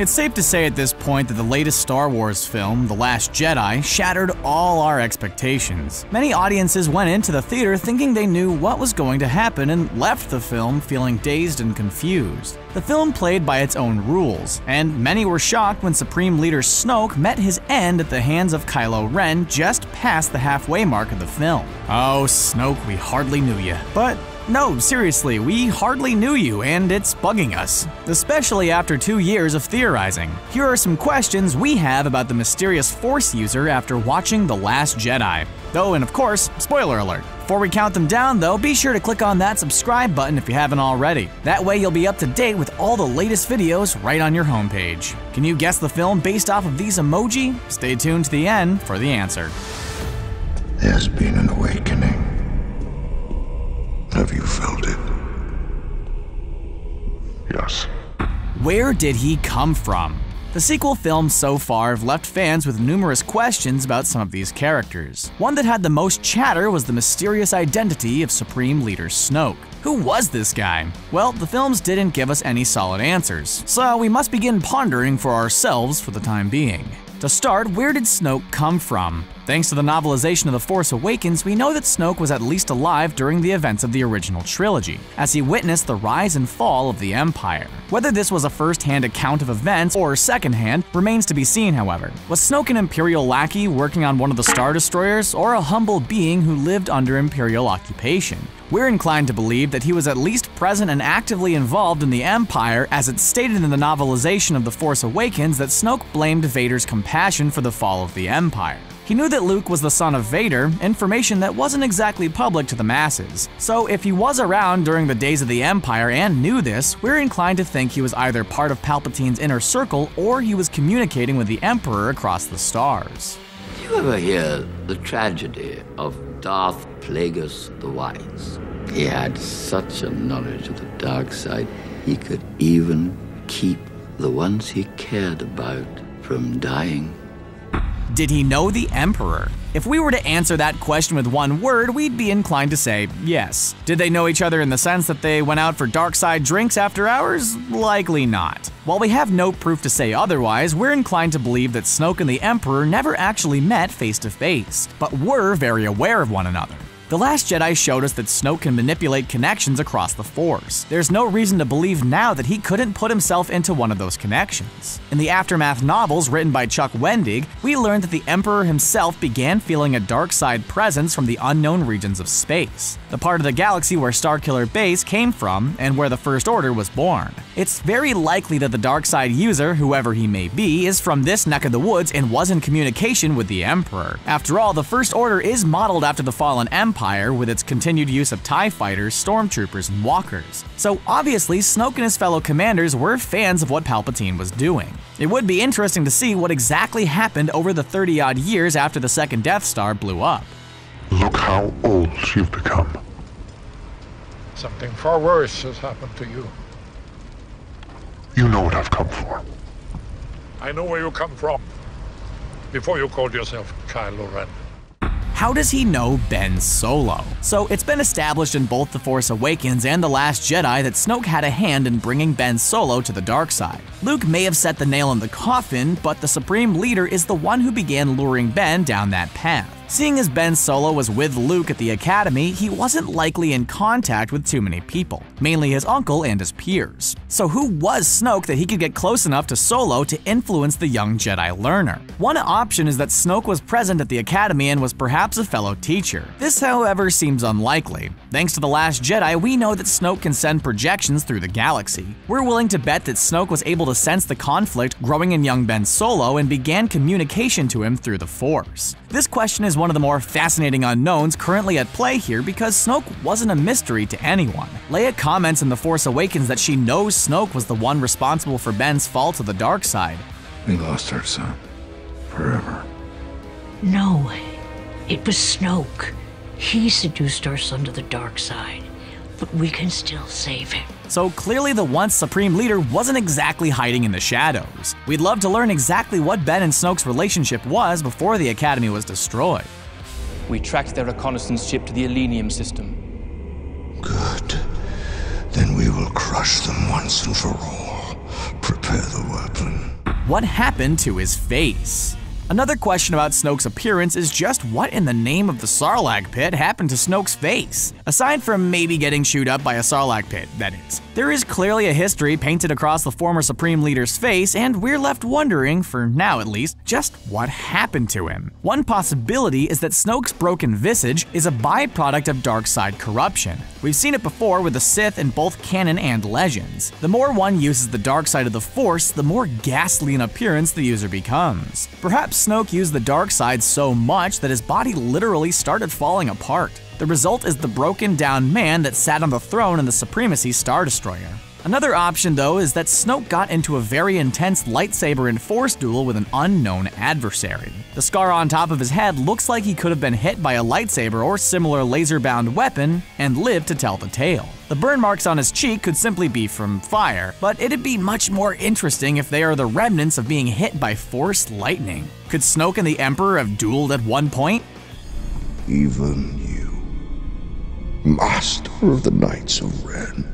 It's safe to say at this point that the latest Star Wars film, The Last Jedi, shattered all our expectations. Many audiences went into the theater thinking they knew what was going to happen and left the film feeling dazed and confused. The film played by its own rules, and many were shocked when Supreme Leader Snoke met his end at the hands of Kylo Ren just past the halfway mark of the film. Oh, Snoke, we hardly knew you. But no, seriously, we hardly knew you, and it's bugging us, especially after 2 years of theorizing. Here are some questions we have about the mysterious Force user after watching The Last Jedi. Oh, and of course, spoiler alert. Before we count them down, though, be sure to click on that subscribe button if you haven't already. That way you'll be up to date with all the latest videos right on your homepage. Can you guess the film based off of these emoji? Stay tuned to the end for the answer. There's been an awakening. Have you felt it? Yes. Where did he come from? The sequel films so far have left fans with numerous questions about some of these characters. One that had the most chatter was the mysterious identity of Supreme Leader Snoke. Who was this guy? Well, the films didn't give us any solid answers, so we must begin pondering for ourselves for the time being. To start, where did Snoke come from? Thanks to the novelization of The Force Awakens, we know that Snoke was at least alive during the events of the original trilogy, as he witnessed the rise and fall of the Empire. Whether this was a first-hand account of events or second-hand remains to be seen, however. Was Snoke an Imperial lackey working on one of the Star Destroyers, or a humble being who lived under Imperial occupation? We're inclined to believe that he was at least present and actively involved in the Empire, as it's stated in the novelization of The Force Awakens that Snoke blamed Vader's compassion for the fall of the Empire. He knew that Luke was the son of Vader, information that wasn't exactly public to the masses. So if he was around during the days of the Empire and knew this, we're inclined to think he was either part of Palpatine's inner circle or he was communicating with the Emperor across the stars. Did you ever hear the tragedy of Darth Plagueis the Wise? He had such a knowledge of the dark side, he could even keep the ones he cared about from dying. Did he know the Emperor? If we were to answer that question with one word, we'd be inclined to say yes. Did they know each other in the sense that they went out for dark side drinks after hours? Likely not. While we have no proof to say otherwise, we're inclined to believe that Snoke and the Emperor never actually met face to face, but were very aware of one another. The Last Jedi showed us that Snoke can manipulate connections across the Force. There's no reason to believe now that he couldn't put himself into one of those connections. In the Aftermath novels written by Chuck Wendig, we learned that the Emperor himself began feeling a dark side presence from the unknown regions of space, the part of the galaxy where Starkiller Base came from and where the First Order was born. It's very likely that the dark side user, whoever he may be, is from this neck of the woods and was in communication with the Emperor. After all, the First Order is modeled after the fallen Empire, with its continued use of TIE fighters, stormtroopers, and walkers. So obviously, Snoke and his fellow commanders were fans of what Palpatine was doing. It would be interesting to see what exactly happened over the 30-odd years after the second Death Star blew up. Look how old you've become. Something far worse has happened to you. You know what I've come for. I know where you come from. Before you called yourself Kylo Ren. How does he know Ben Solo? So it's been established in both The Force Awakens and The Last Jedi that Snoke had a hand in bringing Ben Solo to the dark side. Luke may have set the nail in the coffin, but the Supreme Leader is the one who began luring Ben down that path. Seeing as Ben Solo was with Luke at the Academy, he wasn't likely in contact with too many people, mainly his uncle and his peers. So who was Snoke that he could get close enough to Solo to influence the young Jedi learner? One option is that Snoke was present at the Academy and was perhaps a fellow teacher. This, however, seems unlikely. Thanks to The Last Jedi, we know that Snoke can send projections through the galaxy. We're willing to bet that Snoke was able to sense the conflict growing in young Ben Solo and began communication to him through the Force. This question is one of the more fascinating unknowns currently at play here because Snoke wasn't a mystery to anyone. Leia comments in The Force Awakens that she knows Snoke was the one responsible for Ben's fall to the dark side. We lost our son. Forever. No, it was Snoke. He seduced our son to the dark side, but we can still save him. So clearly the once Supreme Leader wasn't exactly hiding in the shadows. We'd love to learn exactly what Ben and Snoke's relationship was before the Academy was destroyed. We tracked their reconnaissance ship to the Elenium system. Good. Then we will crush them once and for all. Prepare. Prepare the weapon. What happened to his face? Another question about Snoke's appearance is just what in the name of the Sarlacc pit happened to Snoke's face? Aside from maybe getting chewed up by a Sarlacc pit, that is. There is clearly a history painted across the former Supreme Leader's face, and we're left wondering, for now at least, just what happened to him. One possibility is that Snoke's broken visage is a byproduct of Darkseid corruption. We've seen it before with the Sith in both canon and legends. The more one uses the dark side of the Force, the more ghastly in appearance the user becomes. Perhaps Snoke used the dark side so much that his body literally started falling apart. The result is the broken down man that sat on the throne in the Supremacy Star Destroyer. Another option, though, is that Snoke got into a very intense lightsaber and Force duel with an unknown adversary. The scar on top of his head looks like he could have been hit by a lightsaber or similar laser-bound weapon and lived to tell the tale. The burn marks on his cheek could simply be from fire, but it'd be much more interesting if they are the remnants of being hit by Force lightning. Could Snoke and the Emperor have dueled at one point? Even you, Master of the Knights of Ren,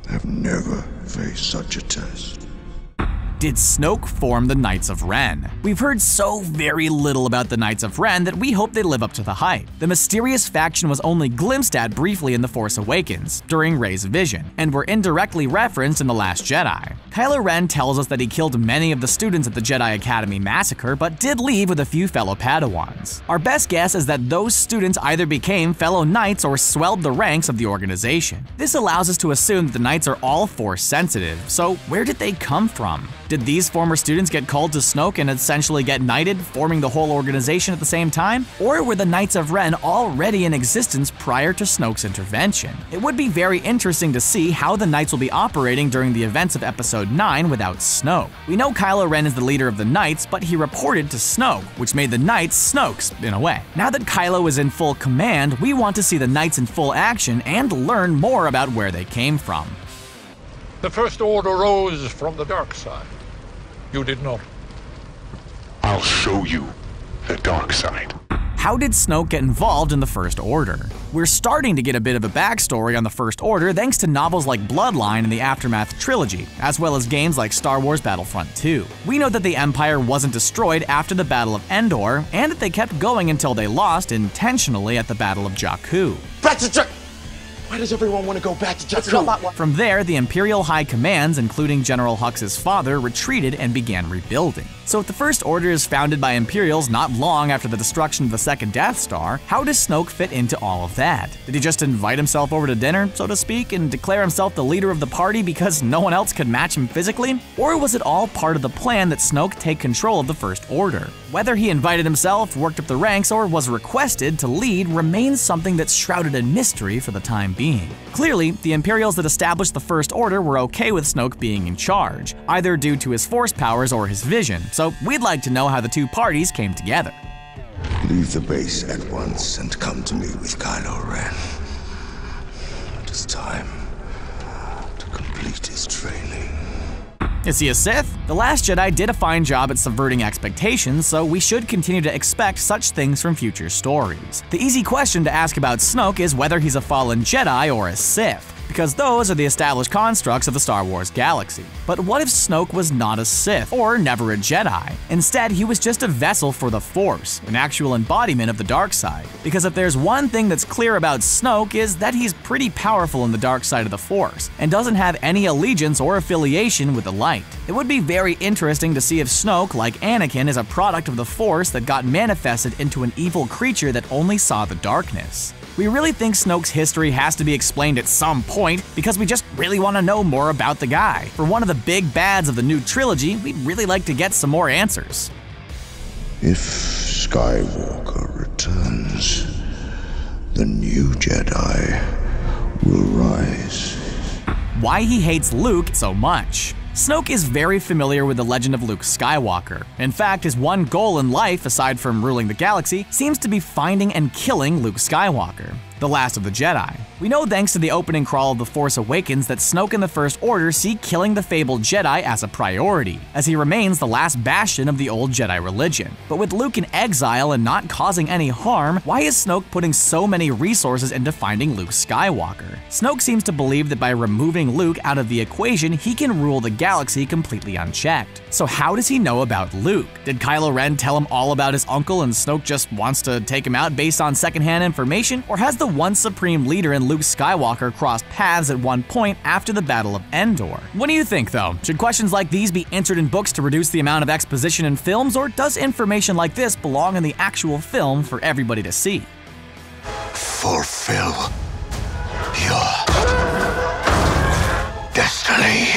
have never faced such a test. Did Snoke form the Knights of Ren? We've heard so very little about the Knights of Ren that we hope they live up to the hype. The mysterious faction was only glimpsed at briefly in The Force Awakens, during Rey's vision, and were indirectly referenced in The Last Jedi. Kylo Ren tells us that he killed many of the students at the Jedi Academy massacre, but did leave with a few fellow Padawans. Our best guess is that those students either became fellow Knights or swelled the ranks of the organization. This allows us to assume that the Knights are all Force sensitive, so where did they come from? Did these former students get called to Snoke and essentially get knighted, forming the whole organization at the same time? Or were the Knights of Ren already in existence prior to Snoke's intervention? It would be very interesting to see how the Knights will be operating during the events of Episode 9 without Snoke. We know Kylo Ren is the leader of the Knights, but he reported to Snoke, which made the Knights Snokes, in a way. Now that Kylo is in full command, we want to see the Knights in full action and learn more about where they came from. The First Order rose from the dark side. You did not. I'll show you the dark side. How did Snoke get involved in the First Order? We're starting to get a bit of a backstory on the First Order thanks to novels like Bloodline and the Aftermath trilogy, as well as games like Star Wars Battlefront 2. We know that the Empire wasn't destroyed after the Battle of Endor, and that they kept going until they lost intentionally at the Battle of Jakku. Back to Jakku! Why does everyone want to go back to Jakku? From there, the Imperial High Commands, including General Hux's father, retreated and began rebuilding. So if the First Order is founded by Imperials not long after the destruction of the second Death Star, how does Snoke fit into all of that? Did he just invite himself over to dinner, so to speak, and declare himself the leader of the party because no one else could match him physically? Or was it all part of the plan that Snoke take control of the First Order? Whether he invited himself, worked up the ranks, or was requested to lead remains something that's shrouded in mystery for the time being. Clearly, the Imperials that established the First Order were okay with Snoke being in charge, either due to his Force powers or his vision, so we'd like to know how the two parties came together. Leave the base at once and come to me with Kylo Ren. It is time to complete his training. Is he a Sith? The Last Jedi did a fine job at subverting expectations, so we should continue to expect such things from future stories. The easy question to ask about Snoke is whether he's a fallen Jedi or a Sith, because those are the established constructs of the Star Wars galaxy. But what if Snoke was not a Sith, or never a Jedi? Instead, he was just a vessel for the Force, an actual embodiment of the dark side. Because if there's one thing that's clear about Snoke is that he's pretty powerful in the dark side of the Force, and doesn't have any allegiance or affiliation with the light. It would be very interesting to see if Snoke, like Anakin, is a product of the Force that got manifested into an evil creature that only saw the darkness. We really think Snoke's history has to be explained at some point because we just really want to know more about the guy. For one of the big bads of the new trilogy, we'd really like to get some more answers. If Skywalker returns, the new Jedi will rise. Why he hates Luke so much. Snoke is very familiar with the legend of Luke Skywalker. In fact, his one goal in life, aside from ruling the galaxy, seems to be finding and killing Luke Skywalker. The Last of the Jedi. We know thanks to the opening crawl of The Force Awakens that Snoke and the First Order see killing the fabled Jedi as a priority, as he remains the last bastion of the old Jedi religion. But with Luke in exile and not causing any harm, why is Snoke putting so many resources into finding Luke Skywalker? Snoke seems to believe that by removing Luke out of the equation, he can rule the galaxy completely unchecked. So how does he know about Luke? Did Kylo Ren tell him all about his uncle and Snoke just wants to take him out based on secondhand information? Or has the once supreme leader in Luke Skywalker crossed paths at one point after the Battle of Endor? What do you think though? Should questions like these be answered in books to reduce the amount of exposition in films, or does information like this belong in the actual film for everybody to see? Fulfill your destiny.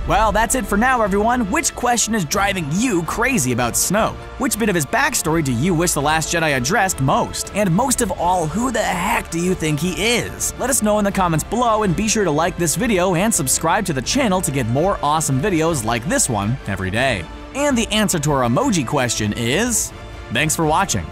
Well, that's it for now, everyone. Which question is driving you crazy about Snoke? Which bit of his backstory do you wish The Last Jedi addressed most? And most of all, who the heck do you think he is? Let us know in the comments below, and be sure to like this video and subscribe to the channel to get more awesome videos like this one every day. And the answer to our emoji question is... thanks for watching.